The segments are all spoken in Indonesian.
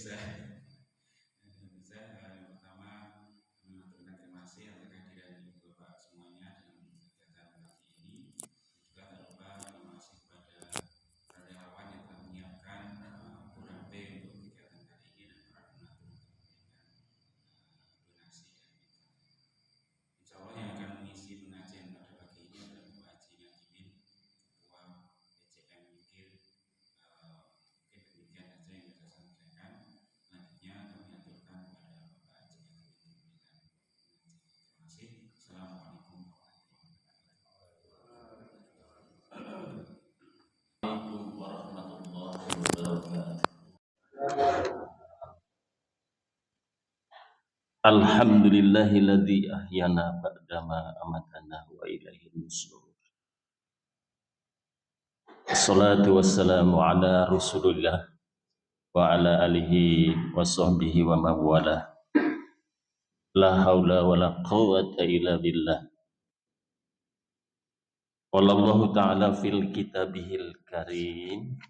Saya yang pertama mengaturkan terima kasih atas kehadiran Ibu Bapak semuanya dalam kegiatan pagi ini. Juga tak lupa terima kasih kepada para relawan yang telah menyiapkan Burambe untuk kegiatan kali ini dan para donatur yang telah memberikan donasi dan infak. Insya Allah yang akan mengisi pengajian pada pagi ini adalah Bapak Haji Najimin, Ketua PCM Mikir. Mungkin demikian saja yang bisa saya sampaikan. Selanjutnya kami aturkan kepada Bapak Haji Najimin untuk memberikan pengajian. Terima kasih. Assalamualaikum warahmatullahi wabarakatuh. Alhamdulillahilladzi ahyana ba'dama amatana wa ilaihi nusyur. Assalatu wassalamu ala Rasulillah wa ala alihi wa sahbihi wa mawalah. La haula wa la quwwata illa billah. Wallahu ta'ala fil kitabihil karim.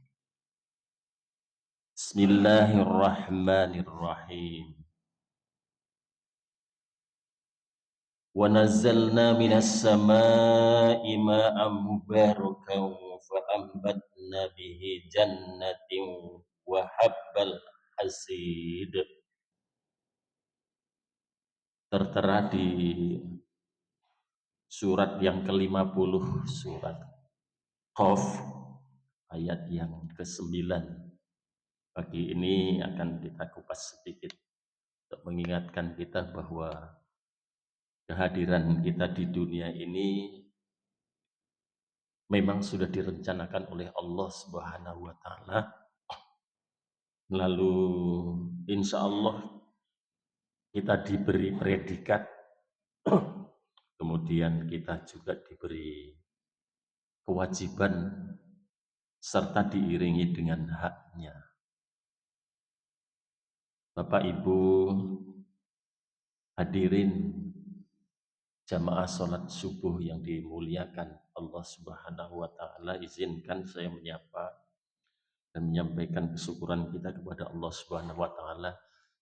Bismillahirrahmanirrahim. Wa nazzalna minas samaa'i ma'an mubarakan fa ambatna bihi jannatin wa habbal hasid. Tertera di surat yang ke-50, surat Qaf, ayat yang ke-9. Pagi ini akan kita kupas sedikit untuk mengingatkan kita bahwa kehadiran kita di dunia ini memang sudah direncanakan oleh Allah Subhanahu wa taala. Lalu insya Allah kita diberi predikat, kemudian kita juga diberi kewajiban serta diiringi dengan haknya. Bapak Ibu hadirin jamaah sholat subuh yang dimuliakan Allah Subhanahu wa taala, izinkan saya menyapa dan menyampaikan kesyukuran kita kepada Allah Subhanahu wa taala.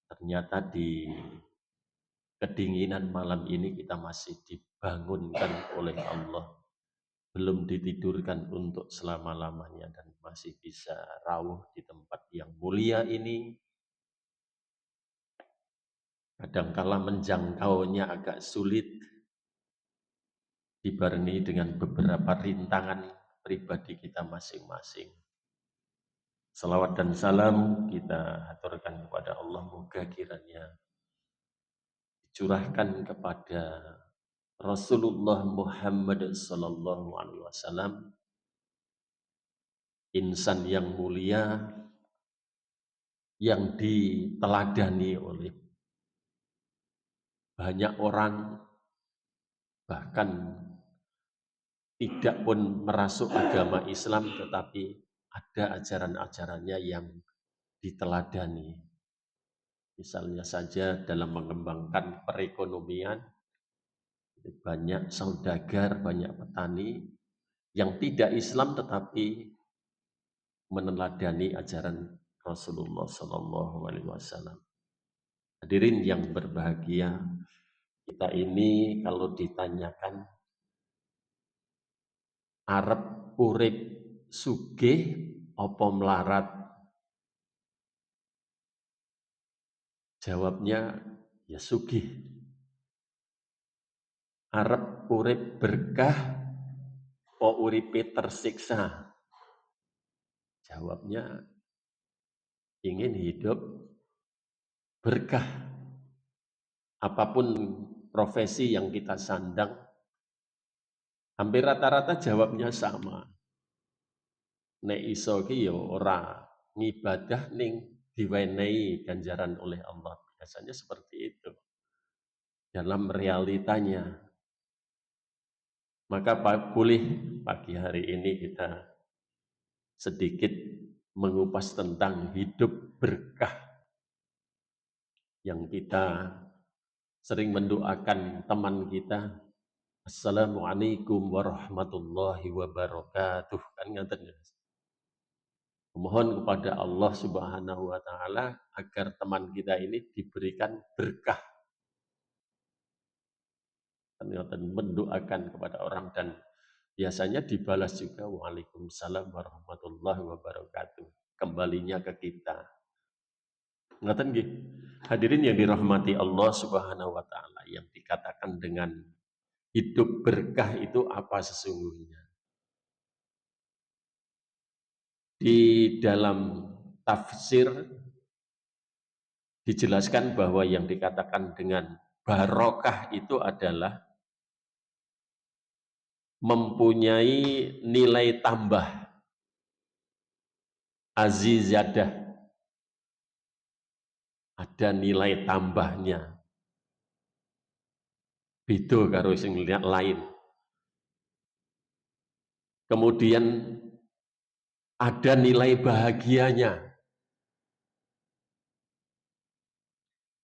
Ternyata di kedinginan malam ini kita masih dibangunkan oleh Allah, belum ditidurkan untuk selama-lamanya dan masih bisa rawuh di tempat yang mulia ini. Kadangkala menjangkaunya agak sulit, dibarengi dengan beberapa rintangan pribadi kita masing-masing. Salawat dan salam kita aturkan kepada Allah, moga kiranya dicurahkan kepada Rasulullah Muhammad sallallahu alaihi wasallam, insan yang mulia yang diteladani oleh banyak orang, bahkan tidak pun merasuk agama Islam tetapi ada ajaran-ajarannya yang diteladani. Misalnya saja dalam mengembangkan perekonomian, banyak saudagar, banyak petani yang tidak Islam tetapi meneladani ajaran Rasulullah Sallallahu Alaihi Wasallam. Hadirin yang berbahagia, kita ini kalau ditanyakan arep urip sugih apa melarat, jawabnya ya sugih. Arep urip berkah apa uripe tersiksa, jawabnya ingin hidup berkah. Apapun profesi yang kita sandang, hampir rata-rata jawabnya sama. Nek iso ki yo ora ngibadah ning diwenehi ganjaran oleh Allah. Biasanya seperti itu dalam realitanya. Maka boleh pagi hari ini kita sedikit mengupas tentang hidup berkah yang kita sering mendoakan teman kita, Assalamualaikum warahmatullahi wabarakatuh, kan ngaten ya. Mohon kepada Allah Subhanahu wa taala agar teman kita ini diberikan berkah. Ternyata mendoakan kepada orang dan biasanya dibalas juga waalaikumsalam warahmatullahi wabarakatuh. Kembalinya ke kita. Ngaten nggih. Hadirin yang dirahmati Allah Subhanahu wa taala, yang dikatakan dengan hidup berkah itu apa sesungguhnya? Di dalam tafsir dijelaskan bahwa yang dikatakan dengan barokah itu adalah mempunyai nilai tambah, azizadah, ada nilai tambahnya, beda karo sing lain. Kemudian ada nilai bahagianya,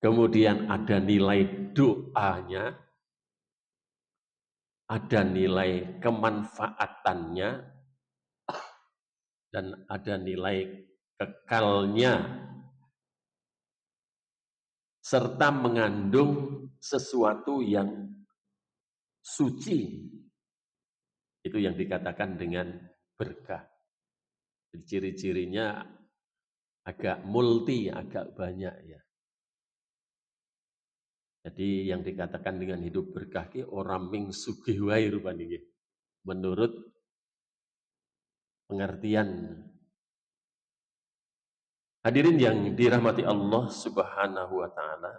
kemudian ada nilai doanya, ada nilai kemanfaatannya, dan ada nilai kekalnya, serta mengandung sesuatu yang suci. Itu yang dikatakan dengan berkah. Ciri-cirinya agak multi, agak banyak ya. Jadi yang dikatakan dengan hidup berkah ki orang ming sugih wae rupane nggih. Menurut pengertian. Hadirin yang dirahmati Allah Subhanahu wa taala,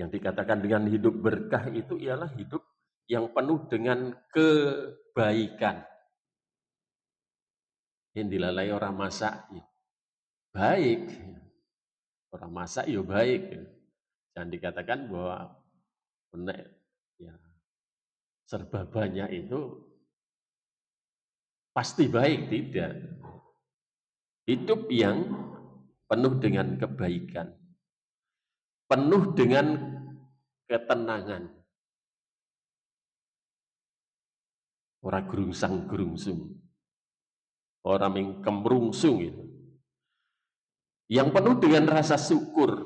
yang dikatakan dengan hidup berkah itu ialah hidup yang penuh dengan kebaikan. Yang dilalai orang masak ya baik, orang masak ya baik. Jangan dikatakan bahwa ya, serba banyak itu pasti baik, tidak. Hidup yang penuh dengan kebaikan, penuh dengan ketenangan. Orang gerungsang-gerungsung, orang yang kemrungsung itu. Yang penuh dengan rasa syukur.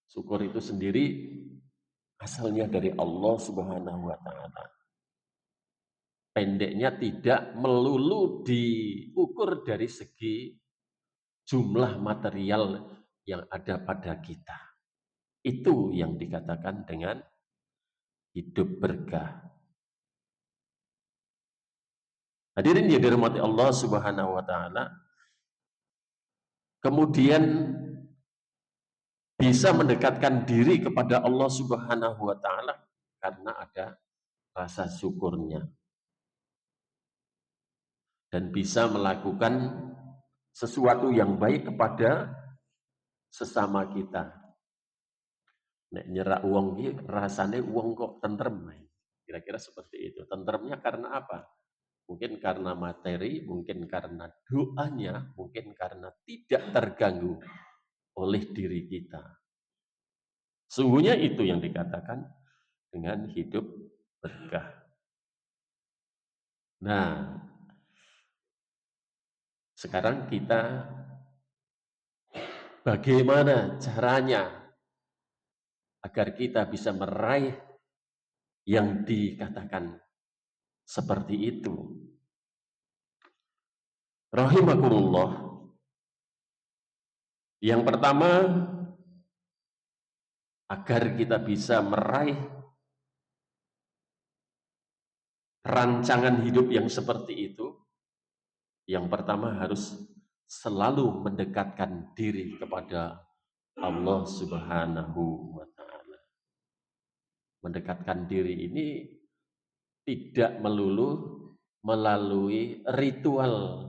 Syukur itu sendiri asalnya dari Allah Subhanahu wa taala. Pendeknya tidak melulu diukur dari segi jumlah material yang ada pada kita. Itu yang dikatakan dengan hidup berkah. Hadirin yang dirahmati Allah Subhanahu wa taala, kemudian bisa mendekatkan diri kepada Allah Subhanahu wa taala karena ada rasa syukurnya. Dan bisa melakukan sesuatu yang baik kepada sesama kita. Nek nyerak uang iki rasane uang kok tentrem. Kira-kira seperti itu. Tentremnya karena apa? Mungkin karena materi, mungkin karena doanya, mungkin karena tidak terganggu oleh diri kita. Sungguhnya itu yang dikatakan dengan hidup berkah. Nah, sekarang kita bagaimana caranya agar kita bisa meraih yang dikatakan seperti itu. Rahimakumullah. Yang pertama, agar kita bisa meraih rancangan hidup yang seperti itu, yang pertama harus selalu mendekatkan diri kepada Allah Subhanahu wa taala. Mendekatkan diri ini tidak melulu melalui ritual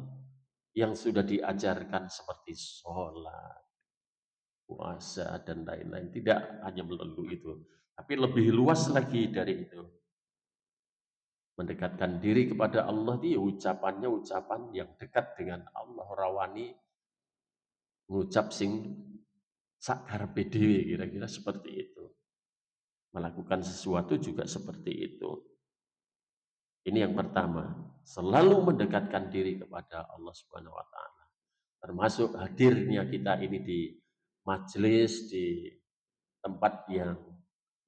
yang sudah diajarkan seperti sholat, puasa, dan lain-lain. Tidak hanya melulu itu, tapi lebih luas lagi dari itu. Mendekatkan diri kepada Allah itu ucapannya ucapan yang dekat dengan Allah, rawani ngucap sing sakarepe dhewe, kira-kira seperti itu. Melakukan sesuatu juga seperti itu. Ini yang pertama. selalu mendekatkan diri kepada Allah Subhanahu wa taala. Termasuk hadirnya kita ini di majelis, di tempat yang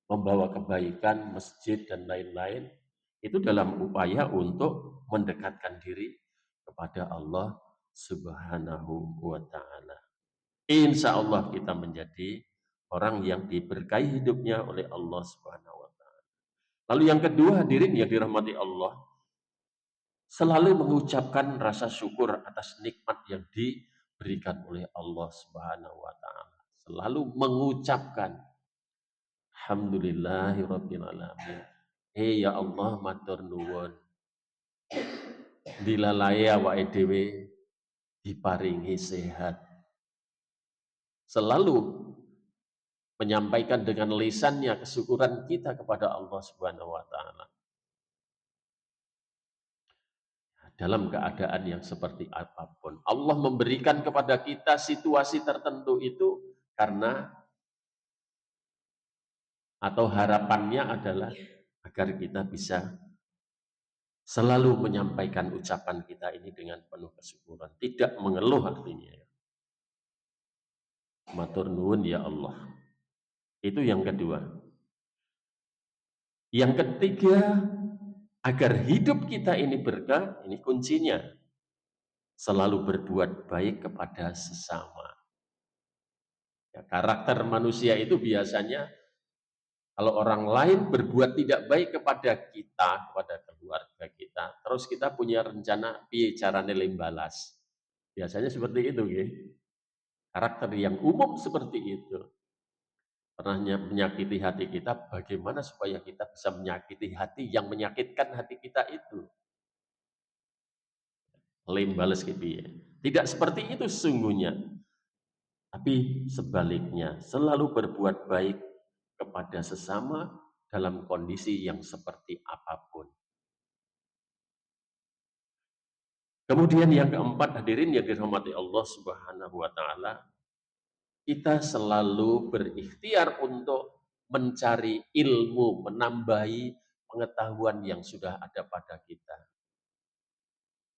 membawa kebaikan, masjid dan lain-lain, itu dalam upaya untuk mendekatkan diri kepada Allah Subhanahu wa taala. Insya Allah kita menjadi orang yang diberkahi hidupnya oleh Allah Subhanahu wa taala. Lalu yang kedua, hadirin yang dirahmati Allah, selalu mengucapkan rasa syukur atas nikmat yang diberikan oleh Allah Subhanahu wa taala. Selalu mengucapkan alhamdulillahirabbil alamin. Ya Allah, matur nuwun. Dilalaya awake dhewe diparingi sehat. Selalu menyampaikan dengan lisannya kesyukuran kita kepada Allah Subhanahu wa taala. Dalam keadaan yang seperti apapun, Allah memberikan kepada kita situasi tertentu itu karena atau harapannya adalah agar kita bisa selalu menyampaikan ucapan kita ini dengan penuh kesyukuran, tidak mengeluh artinya. Matur nuwun ya Allah. Itu yang kedua. Yang ketiga, agar hidup kita ini berkah, ini kuncinya. Selalu berbuat baik kepada sesama. Ya, karakter manusia itu biasanya kalau orang lain berbuat tidak baik kepada kita, kepada keluarga kita, terus kita punya rencana piye carane balas. Biasanya seperti itu, ya. Karakter yang umum seperti itu. Pernah menyakiti hati kita, bagaimana supaya kita bisa menyakiti hati yang menyakitkan hati kita itu? Balas gitu ya. Tidak seperti itu sesungguhnya. Tapi sebaliknya, selalu berbuat baik kepada sesama dalam kondisi yang seperti apapun. Kemudian yang keempat, hadirin yang dirahmati Allah Subhanahu wa taala, kita selalu berikhtiar untuk mencari ilmu, menambahi pengetahuan yang sudah ada pada kita.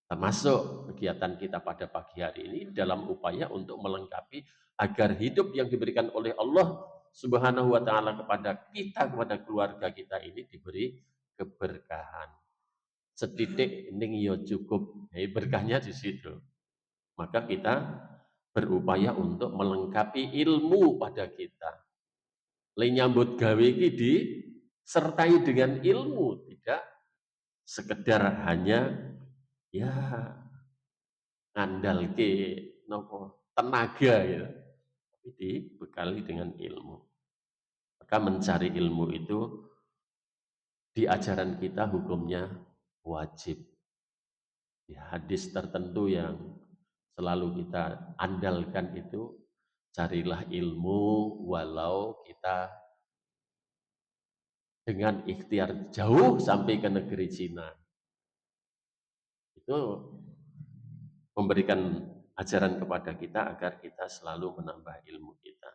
Termasuk kegiatan kita pada pagi hari ini dalam upaya untuk melengkapi agar hidup yang diberikan oleh Allah Subhanahu wa taala kepada kita, kepada keluarga kita ini diberi keberkahan. Setitik ning yo cukup. Berkahnya di situ. Maka kita berupaya untuk melengkapi ilmu pada kita. Nyambut gawe iki disertai dengan ilmu, tidak sekedar hanya ya ngandalke nopo tenaga gitu, tapi dibekali dengan ilmu. Maka mencari ilmu itu di ajaran kita hukumnya wajib. Di hadis tertentu yang selalu kita andalkan itu, carilah ilmu walau kita dengan ikhtiar jauh sampai ke negeri Cina. Itu memberikan ajaran kepada kita agar kita selalu menambah ilmu kita.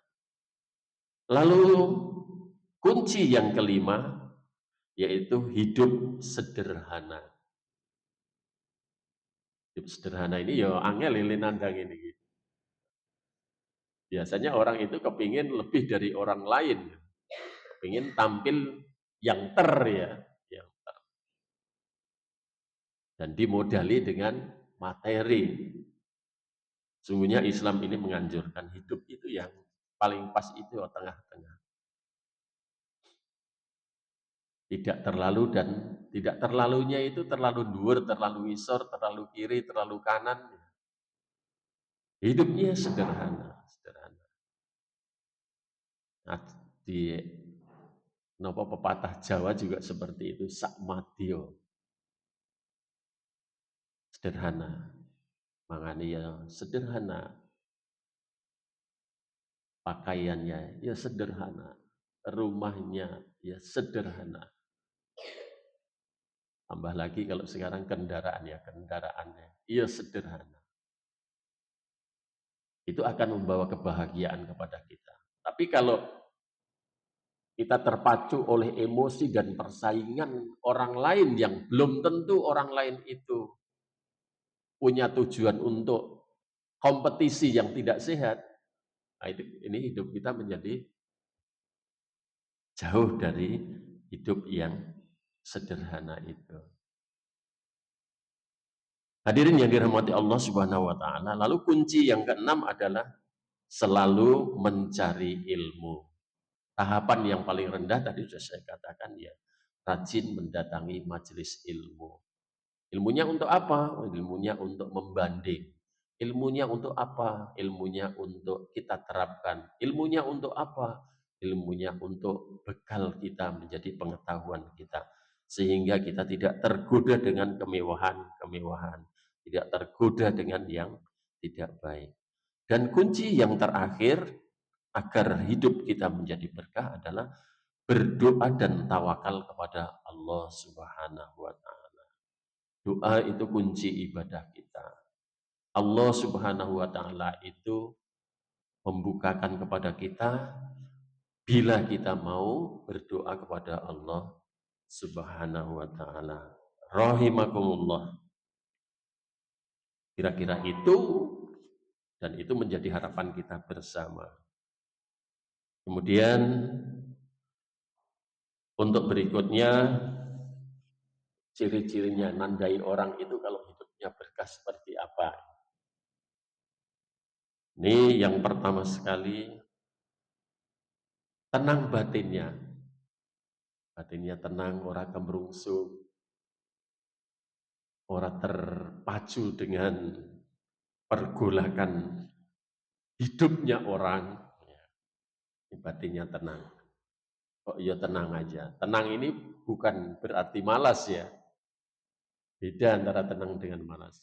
Lalu kunci yang kelima yaitu hidup sederhana. Hidup sederhana ini ya angel lili nandang ini. Biasanya orang itu kepingin lebih dari orang lain, kepingin tampil yang ya, yang ter. Dan dimodali dengan materi. Sungguhnya Islam ini menganjurkan hidup itu yang paling pas itu tengah-tengah. Tidak terlalu dan tidak terlalunya itu terlalu dhuwur, terlalu isor, terlalu kiri, terlalu kanan. Hidupnya sederhana, sederhana. Nah, di nopo pepatah Jawa juga seperti itu, sak madya. Sederhana. Mangane ya sederhana. Pakaiannya ya sederhana. Rumahnya ya sederhana. Tambah lagi kalau sekarang kendaraannya ya sederhana. Itu akan membawa kebahagiaan kepada kita. Tapi kalau kita terpacu oleh emosi dan persaingan orang lain yang belum tentu orang lain itu punya tujuan untuk kompetisi yang tidak sehat. Nah, ini hidup kita menjadi jauh dari hidup yang sederhana itu. Hadirin yang dirahmati Allah Subhanahu wa taala, lalu kunci yang keenam adalah selalu mencari ilmu. Tahapan yang paling rendah tadi sudah saya katakan ya, rajin mendatangi majelis ilmu. Ilmunya untuk apa? Ilmunya untuk membanding. Ilmunya untuk apa? Ilmunya untuk kita terapkan. Ilmunya untuk apa? Ilmunya untuk bekal kita menjadi pengetahuan kita. Sehingga kita tidak tergoda dengan kemewahan-kemewahan. Tidak tergoda dengan yang tidak baik. Dan kunci yang terakhir agar hidup kita menjadi berkah adalah berdoa dan tawakal kepada Allah Subhanahu wa taala. Doa itu kunci ibadah kita. Allah Subhanahu wa taala itu membukakan kepada kita bila kita mau berdoa kepada Allah Subhanahu wa taala. Rahimakumullah. Kira-kira itu, dan itu menjadi harapan kita bersama. Kemudian untuk berikutnya, ciri-cirinya nandai orang itu kalau hidupnya berkah seperti apa. Ini yang pertama sekali, tenang batinnya. Batinnya tenang, orang kemerungsung, orang terpacu dengan pergolakan hidupnya orang. Batinnya tenang. Kok ya tenang aja. Tenang ini bukan berarti malas ya. Beda antara tenang dengan malas.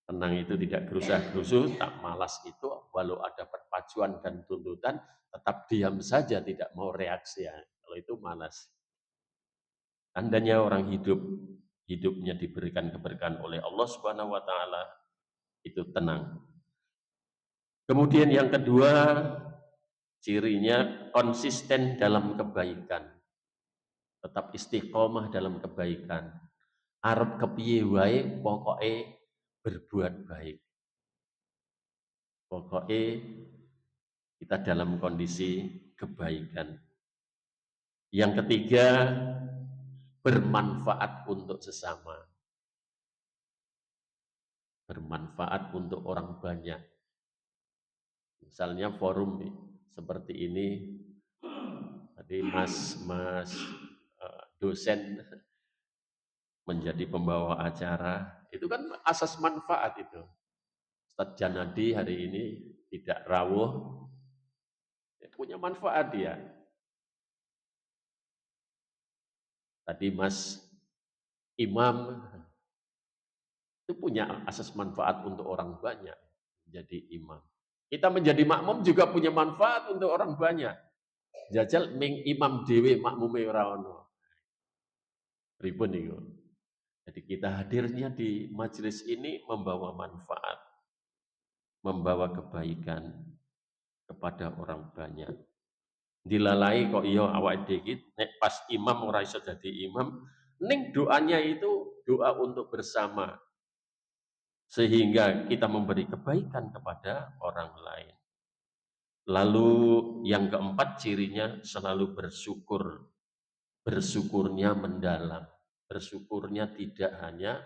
Tenang itu tidak gerusah-gerusu, tak malas itu walau ada perpacuan dan tuntutan, tetap diam saja, tidak mau reaksi. Ya. Kalau itu malas. Tandanya orang hidupnya diberikan keberkahan oleh Allah Subhanahu wa taala, itu tenang. Kemudian yang kedua, cirinya konsisten dalam kebaikan. Tetap istiqomah dalam kebaikan. Arep kepiye wae pokoke berbuat baik. Pokoknya kita dalam kondisi kebaikan. Yang ketiga, bermanfaat untuk sesama. Bermanfaat untuk orang banyak. Misalnya forum seperti ini, tadi Mas dosen menjadi pembawa acara, itu kan asas manfaat itu. Ustadz Janadi hari ini tidak rawuh, punya manfaat dia. Tadi Mas Imam itu punya asas manfaat untuk orang banyak, menjadi imam. Kita menjadi makmum juga punya manfaat untuk orang banyak. Jajal ming imam dewe makmume ora ono. Pripun niku? Jadi kita hadirnya di majelis ini membawa manfaat, membawa kebaikan kepada orang banyak. Dilalai kok iya awak dhewe nek pas imam ora iso dadi imam, ning doanya itu doa untuk bersama. Sehingga kita memberi kebaikan kepada orang lain. Lalu yang keempat cirinya selalu bersyukur. Bersyukurnya mendalam. Bersyukurnya tidak hanya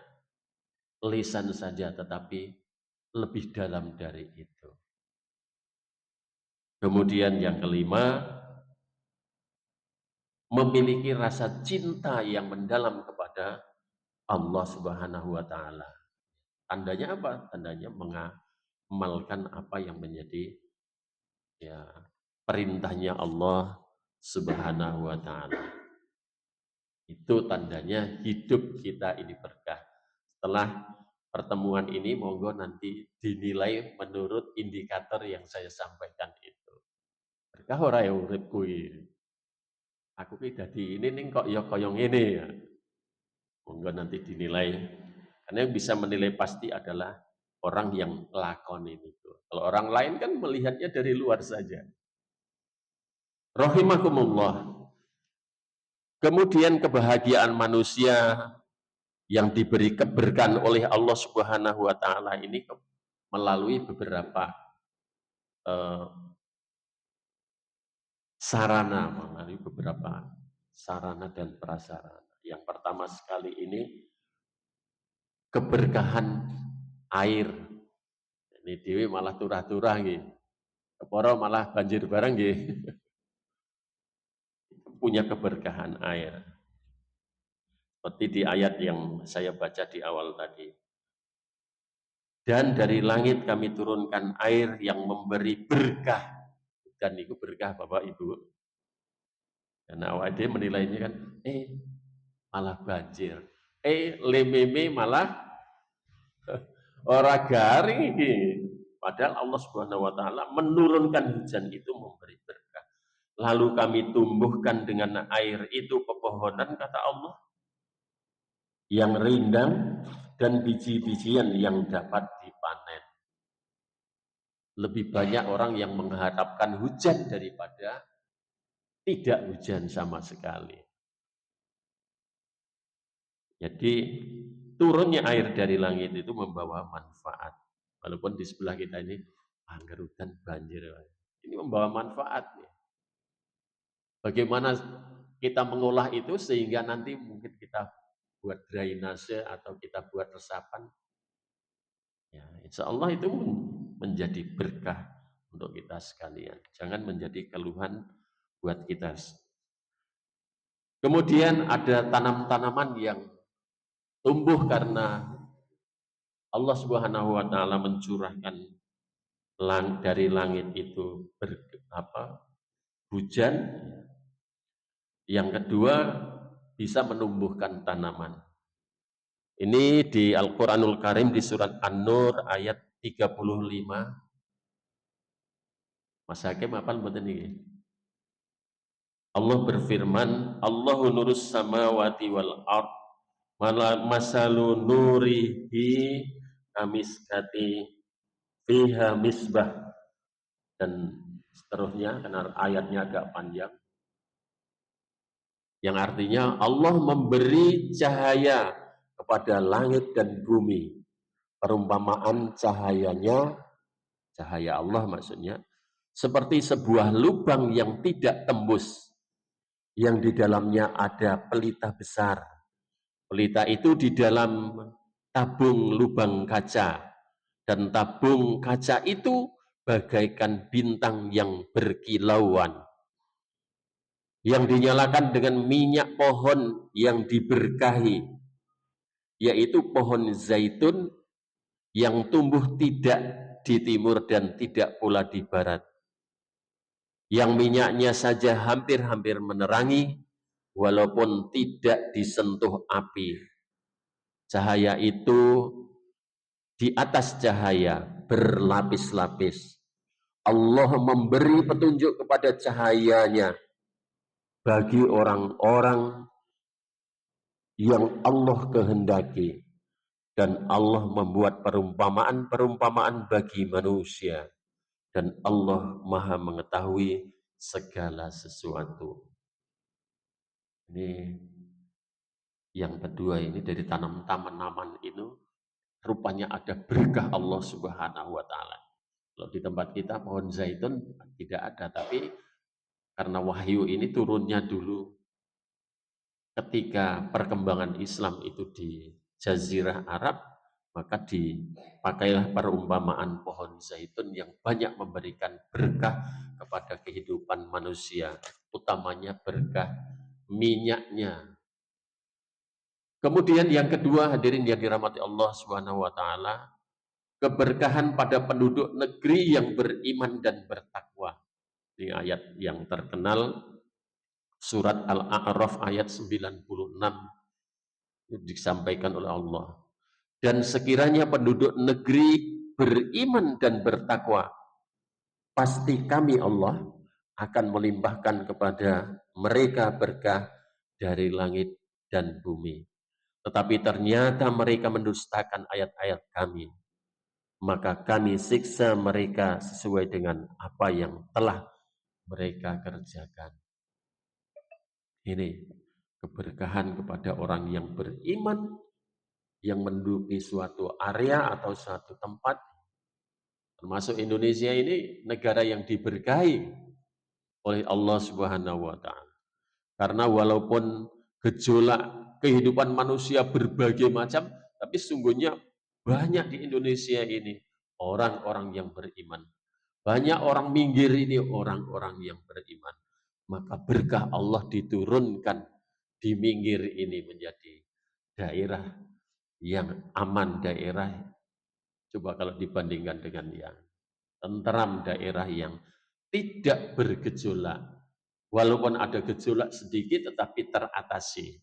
lisan saja, tetapi lebih dalam dari itu. Kemudian yang kelima, memiliki rasa cinta yang mendalam kepada Allah Subhanahu wa taala. Tandanya apa? Tandanya mengamalkan apa yang menjadi ya perintahnya Allah Subhanahu wa taala. Itu tandanya hidup kita ini berkah. Setelah pertemuan ini monggo nanti dinilai menurut indikator yang saya sampaikan itu. Berkah ora ya uripku iki. Aku ki dadi ini ning kok ya kaya ngene ya. Monggo nanti dinilai. Karena yang bisa menilai pasti adalah orang yang lakon itu. Kalau orang lain kan melihatnya dari luar saja. Rahimakumullah. Kemudian kebahagiaan manusia yang diberi keberkahan oleh Allah Subhanahu wa taala ini melalui beberapa melalui beberapa sarana dan prasarana. Yang pertama sekali ini keberkahan air. Ini dewi malah turah-turah nggih. Keporo malah banjir bareng nggih. Punya keberkahan air. Seperti di ayat yang saya baca di awal tadi. Dan dari langit kami turunkan air yang memberi berkah. Dan itu berkah Bapak Ibu. Karena awal dia menilainya kan, malah banjir. Lememe malah ora garing iki. Padahal Allah Subhanahu wa taala menurunkan hujan itu memberi berkah. Lalu kami tumbuhkan dengan air itu pepohonan kata Allah yang rindang dan biji-bijian yang dapat dipanen. Lebih banyak orang yang mengharapkan hujan daripada tidak hujan sama sekali. Jadi turunnya air dari langit itu membawa manfaat. Walaupun di sebelah kita ini angger hujan banjir. Ini membawa manfaat. Bagaimana kita mengolah itu sehingga nanti mungkin kita buat drainase atau kita buat resapan. Ya, insya Allah itu menjadi berkah untuk kita sekalian. Jangan menjadi keluhan buat kita. Kemudian ada tanam-tanaman yang tumbuh karena Allah Subhanahu wa taala mencurahkan dari langit itu hujan. Yang kedua bisa menumbuhkan tanaman. Ini di Al-Qur'anul Karim di surat An-Nur ayat 35. Mas Hakim hafal mboten niki? Allah berfirman, Allahu nurus samawati wal ard masalu nurihi kamiskati fiha misbah, dan seterusnya karena ayatnya agak panjang, yang artinya Allah memberi cahaya kepada langit dan bumi. Perumpamaan cahayanya, cahaya Allah maksudnya, seperti sebuah lubang yang tidak tembus, yang di dalamnya ada pelita besar. Pelita itu di dalam tabung lubang kaca, dan tabung kaca itu bagaikan bintang yang berkilauan, yang dinyalakan dengan minyak pohon yang diberkahi, yaitu pohon zaitun yang tumbuh tidak di timur dan tidak pula di barat, yang minyaknya saja hampir-hampir menerangi walaupun tidak disentuh api. Cahaya itu di atas cahaya berlapis-lapis. Allah memberi petunjuk kepada cahayanya bagi orang-orang yang Allah kehendaki, dan Allah membuat perumpamaan-perumpamaan bagi manusia, dan Allah Maha mengetahui segala sesuatu. Ini yang kedua, ini dari tanaman itu rupanya ada berkah Allah Subhanahu wa taala. Kalau di tempat kita pohon zaitun tidak ada, tapi karena wahyu ini turunnya dulu ketika perkembangan Islam itu di Jazirah Arab, maka dipakailah perumpamaan pohon zaitun yang banyak memberikan berkah kepada kehidupan manusia, utamanya berkah minyaknya. Kemudian yang kedua, hadirin yang dirahmati Allah Subhanahu wa taala, keberkahan pada penduduk negeri yang beriman dan bertakwa. Ini ayat yang terkenal, surat Al-A'raf ayat 96, disampaikan oleh Allah. Dan sekiranya penduduk negeri beriman dan bertakwa, pasti kami Allah akan melimpahkan kepada mereka berkah dari langit dan bumi. Tetapi ternyata mereka mendustakan ayat-ayat kami, maka kami siksa mereka sesuai dengan apa yang telah mereka kerjakan. Ini keberkahan kepada orang yang beriman, yang menduduki suatu area atau suatu tempat. Termasuk Indonesia ini negara yang diberkahi oleh Allah Subhanahu wa taala. Karena walaupun gejolak kehidupan manusia berbagai macam, tapi sungguhnya banyak di Indonesia ini orang-orang yang beriman. Banyak orang minggir ini orang-orang yang beriman. Maka berkah Allah diturunkan di minggir ini menjadi daerah yang aman, daerah coba kalau dibandingkan dengan yang tentram, daerah yang tidak bergejolak. Walaupun ada gejolak sedikit tetapi teratasi.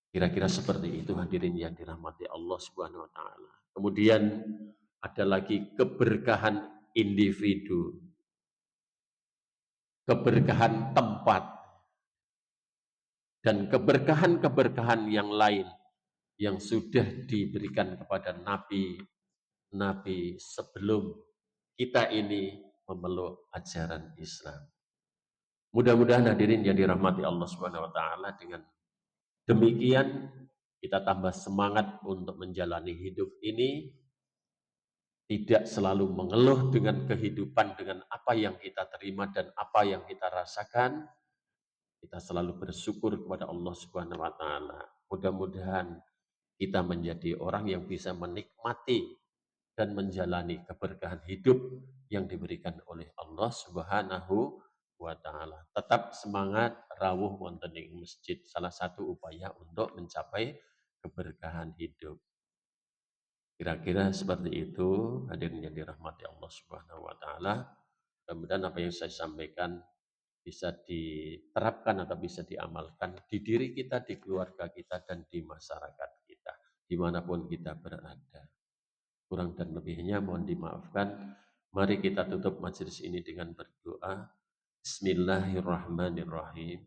Kira-kira seperti itu hadirin yang dirahmati Allah Subhanahu wa taala. Kemudian ada lagi keberkahan individu, keberkahan tempat, dan keberkahan-keberkahan yang lain yang sudah diberikan kepada nabi sebelum kita ini memeluk ajaran Islam. Mudah-mudahan hadirin yang dirahmati Allah Subhanahu wa taala, dengan demikian kita tambah semangat untuk menjalani hidup ini, tidak selalu mengeluh dengan kehidupan, dengan apa yang kita terima dan apa yang kita rasakan. Kita selalu bersyukur kepada Allah Subhanahu wa taala. Mudah-mudahan kita menjadi orang yang bisa menikmati dan menjalani keberkahan hidup yang diberikan oleh Allah Subhanahu wa taala. Tetap semangat, rawuh wonten ing masjid, salah satu upaya untuk mencapai keberkahan hidup. Kira-kira seperti itu hadirin yang dirahmati Allah Subhanahu wa taala. Mudah-mudahan apa yang saya sampaikan bisa diterapkan atau bisa diamalkan di diri kita, di keluarga kita, dan di masyarakat kita, dimanapun kita berada. Kurang dan lebihnya mohon dimaafkan. Mari kita tutup majelis ini dengan berdoa. Bismillahirrahmanirrahim.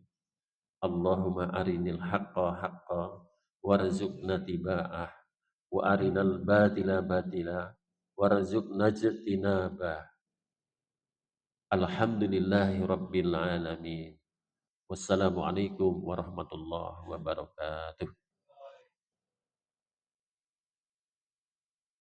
Allahumma arinil haqqa haqqa warzuqna tiba'ah, wa arinal batila batila warzuqna jtinabah. Alhamdulillahi rabbil alamin. Wassalamualaikum warahmatullahi wabarakatuh.